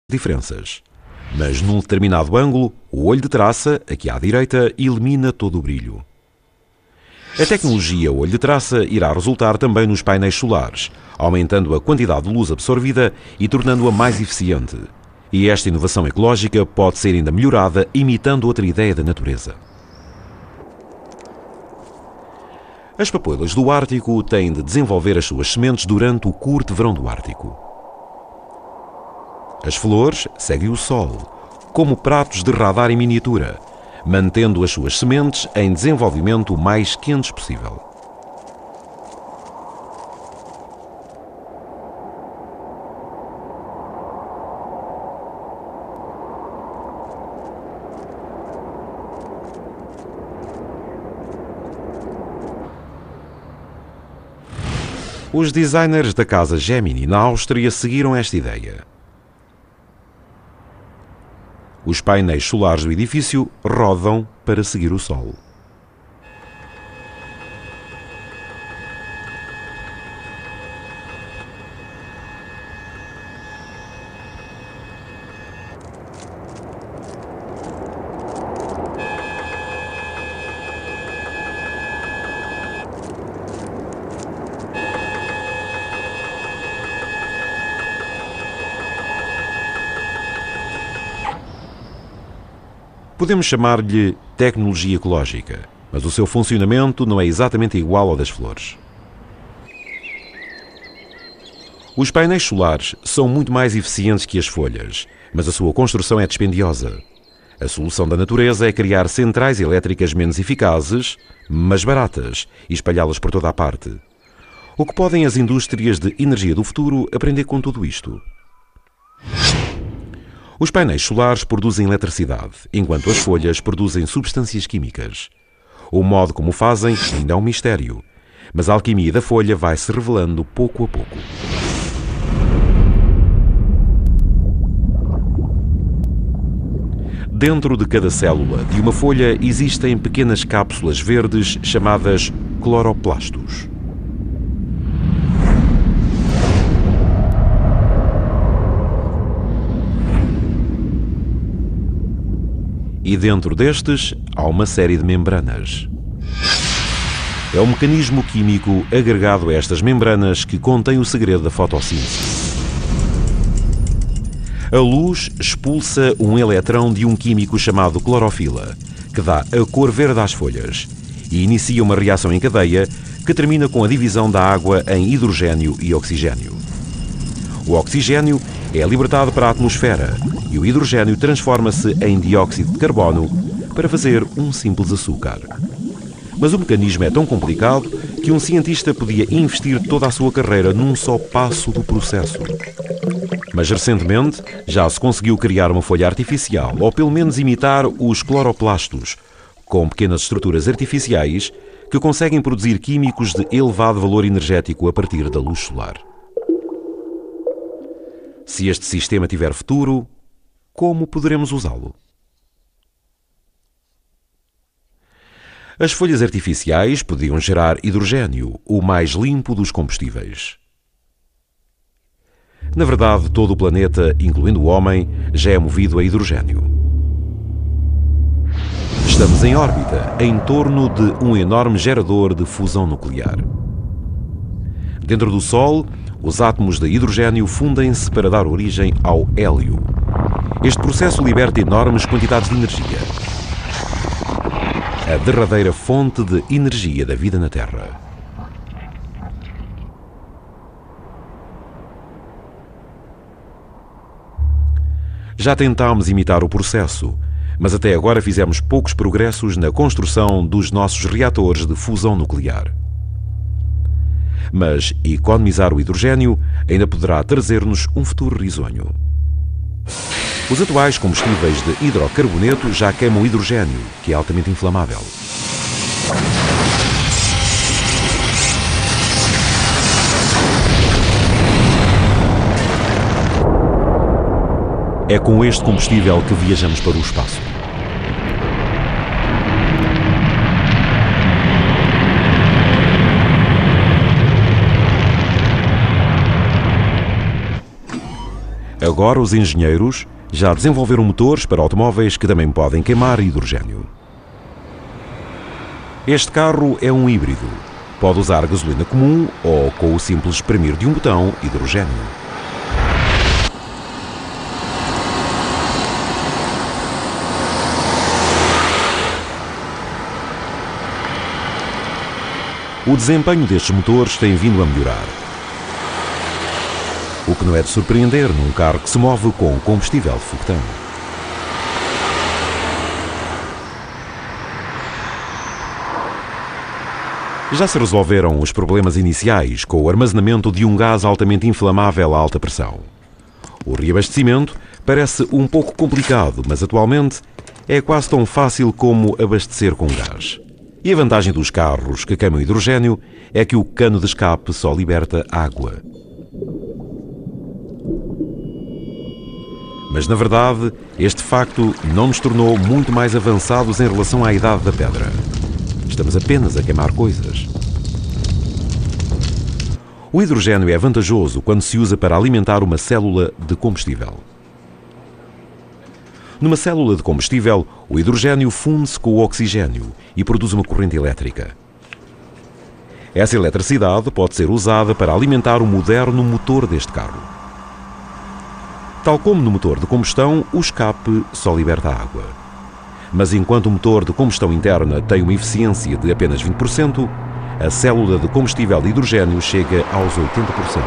diferenças. Mas num determinado ângulo, o olho de traça, aqui à direita, elimina todo o brilho. A tecnologia olho de traça irá resultar também nos painéis solares, aumentando a quantidade de luz absorvida e tornando-a mais eficiente. E esta inovação ecológica pode ser ainda melhorada imitando outra ideia da natureza. As papoilas do Ártico têm de desenvolver as suas sementes durante o curto verão do Ártico. As flores seguem o sol, como pratos de radar em miniatura, mantendo as suas sementes em desenvolvimento o mais quentes possível. Os designers da casa Gemini, na Áustria, seguiram esta ideia. Os painéis solares do edifício rodam para seguir o sol. Podemos chamar-lhe tecnologia ecológica, mas o seu funcionamento não é exatamente igual ao das flores. Os painéis solares são muito mais eficientes que as folhas, mas a sua construção é dispendiosa. A solução da natureza é criar centrais elétricas menos eficazes, mas baratas, e espalhá-las por toda a parte. O que podem as indústrias de energia do futuro aprender com tudo isto? Os painéis solares produzem eletricidade, enquanto as folhas produzem substâncias químicas. O modo como o fazem ainda é um mistério, mas a alquimia da folha vai se revelando pouco a pouco. Dentro de cada célula de uma folha existem pequenas cápsulas verdes chamadas cloroplastos. E dentro destes há uma série de membranas. É um mecanismo químico agregado a estas membranas que contém o segredo da fotossíntese. A luz expulsa um eletrão de um químico chamado clorofila, que dá a cor verde às folhas, e inicia uma reação em cadeia que termina com a divisão da água em hidrogênio e oxigênio. O oxigênio é libertado para a atmosfera e o hidrogênio transforma-se em dióxido de carbono para fazer um simples açúcar. Mas o mecanismo é tão complicado que um cientista podia investir toda a sua carreira num só passo do processo. Mas recentemente já se conseguiu criar uma folha artificial, ou pelo menos imitar os cloroplastos, com pequenas estruturas artificiais que conseguem produzir químicos de elevado valor energético a partir da luz solar. Se este sistema tiver futuro, como poderemos usá-lo? As folhas artificiais podiam gerar hidrogênio, o mais limpo dos combustíveis. Na verdade, todo o planeta, incluindo o homem, já é movido a hidrogênio. Estamos em órbita, em torno de um enorme gerador de fusão nuclear. Dentro do Sol, os átomos de hidrogênio fundem-se para dar origem ao hélio. Este processo liberta enormes quantidades de energia. A derradeira fonte de energia da vida na Terra. Já tentámos imitar o processo, mas até agora fizemos poucos progressos na construção dos nossos reatores de fusão nuclear. Mas economizar o hidrogênio ainda poderá trazer-nos um futuro risonho. Os atuais combustíveis de hidrocarboneto já queimam hidrogênio, que é altamente inflamável. É com este combustível que viajamos para o espaço. A Agora os engenheiros já desenvolveram motores para automóveis que também podem queimar hidrogênio. Este carro é um híbrido. Pode usar gasolina comum ou, com o simples espremer de um botão, hidrogênio. O desempenho destes motores tem vindo a melhorar. O que não é de surpreender num carro que se move com combustível foguetão. Já se resolveram os problemas iniciais com o armazenamento de um gás altamente inflamável a alta pressão. O reabastecimento parece um pouco complicado, mas atualmente é quase tão fácil como abastecer com gás. E a vantagem dos carros que queimam hidrogênio é que o cano de escape só liberta água. Mas, na verdade, este facto não nos tornou muito mais avançados em relação à idade da pedra. Estamos apenas a queimar coisas. O hidrogênio é vantajoso quando se usa para alimentar uma célula de combustível. Numa célula de combustível, o hidrogênio funde-se com o oxigênio e produz uma corrente elétrica. Essa eletricidade pode ser usada para alimentar o moderno motor deste carro. Tal como no motor de combustão, o escape só liberta água. Mas enquanto o motor de combustão interna tem uma eficiência de apenas 20%, a célula de combustível de hidrogênio chega aos 80%.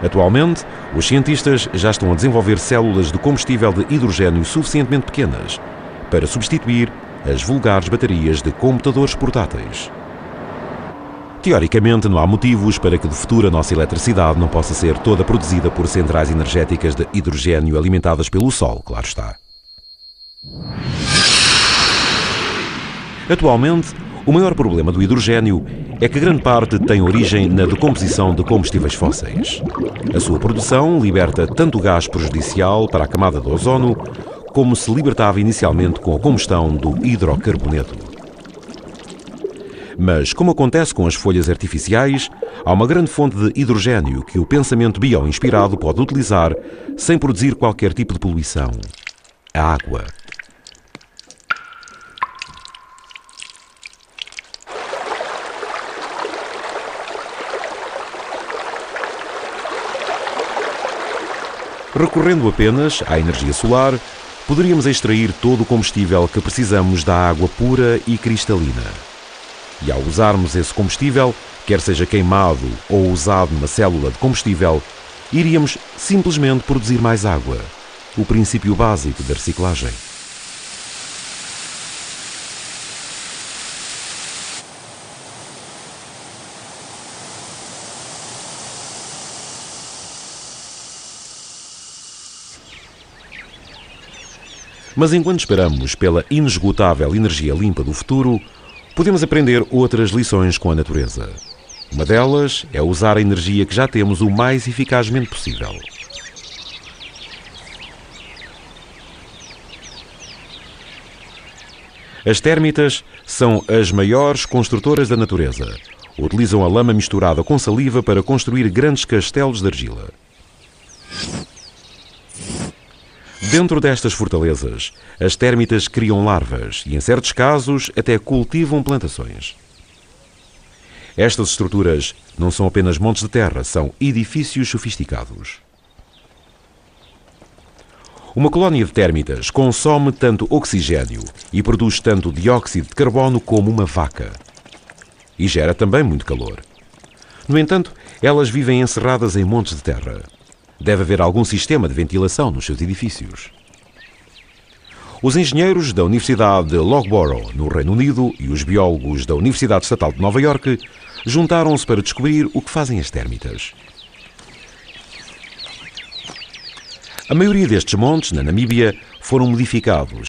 Atualmente, os cientistas já estão a desenvolver células de combustível de hidrogênio suficientemente pequenas para substituir as vulgares baterias de computadores portáteis. Teoricamente, não há motivos para que de futuro a nossa eletricidade não possa ser toda produzida por centrais energéticas de hidrogênio alimentadas pelo Sol, claro está. Atualmente, o maior problema do hidrogênio é que grande parte tem origem na decomposição de combustíveis fósseis. A sua produção liberta tanto gás prejudicial para a camada de ozono, como se libertava inicialmente com a combustão do hidrocarboneto. Mas, como acontece com as folhas artificiais, há uma grande fonte de hidrogênio que o pensamento bio-inspirado pode utilizar sem produzir qualquer tipo de poluição: a água. Recorrendo apenas à energia solar, poderíamos extrair todo o combustível que precisamos da água pura e cristalina. E ao usarmos esse combustível, quer seja queimado ou usado numa célula de combustível, iríamos simplesmente produzir mais água, o princípio básico da reciclagem. Mas enquanto esperamos pela inesgotável energia limpa do futuro, podemos aprender outras lições com a natureza. Uma delas é usar a energia que já temos o mais eficazmente possível. As térmitas são as maiores construtoras da natureza. Utilizam a lama misturada com saliva para construir grandes castelos de argila. Dentro destas fortalezas, as térmitas criam larvas e, em certos casos, até cultivam plantações. Estas estruturas não são apenas montes de terra, são edifícios sofisticados. Uma colónia de térmitas consome tanto oxigênio e produz tanto dióxido de carbono como uma vaca. E gera também muito calor. No entanto, elas vivem encerradas em montes de terra. Deve haver algum sistema de ventilação nos seus edifícios. Os engenheiros da Universidade de Loughborough, no Reino Unido, e os biólogos da Universidade Estatal de Nova Iorque juntaram-se para descobrir o que fazem as térmitas. A maioria destes montes, na Namíbia, foram modificados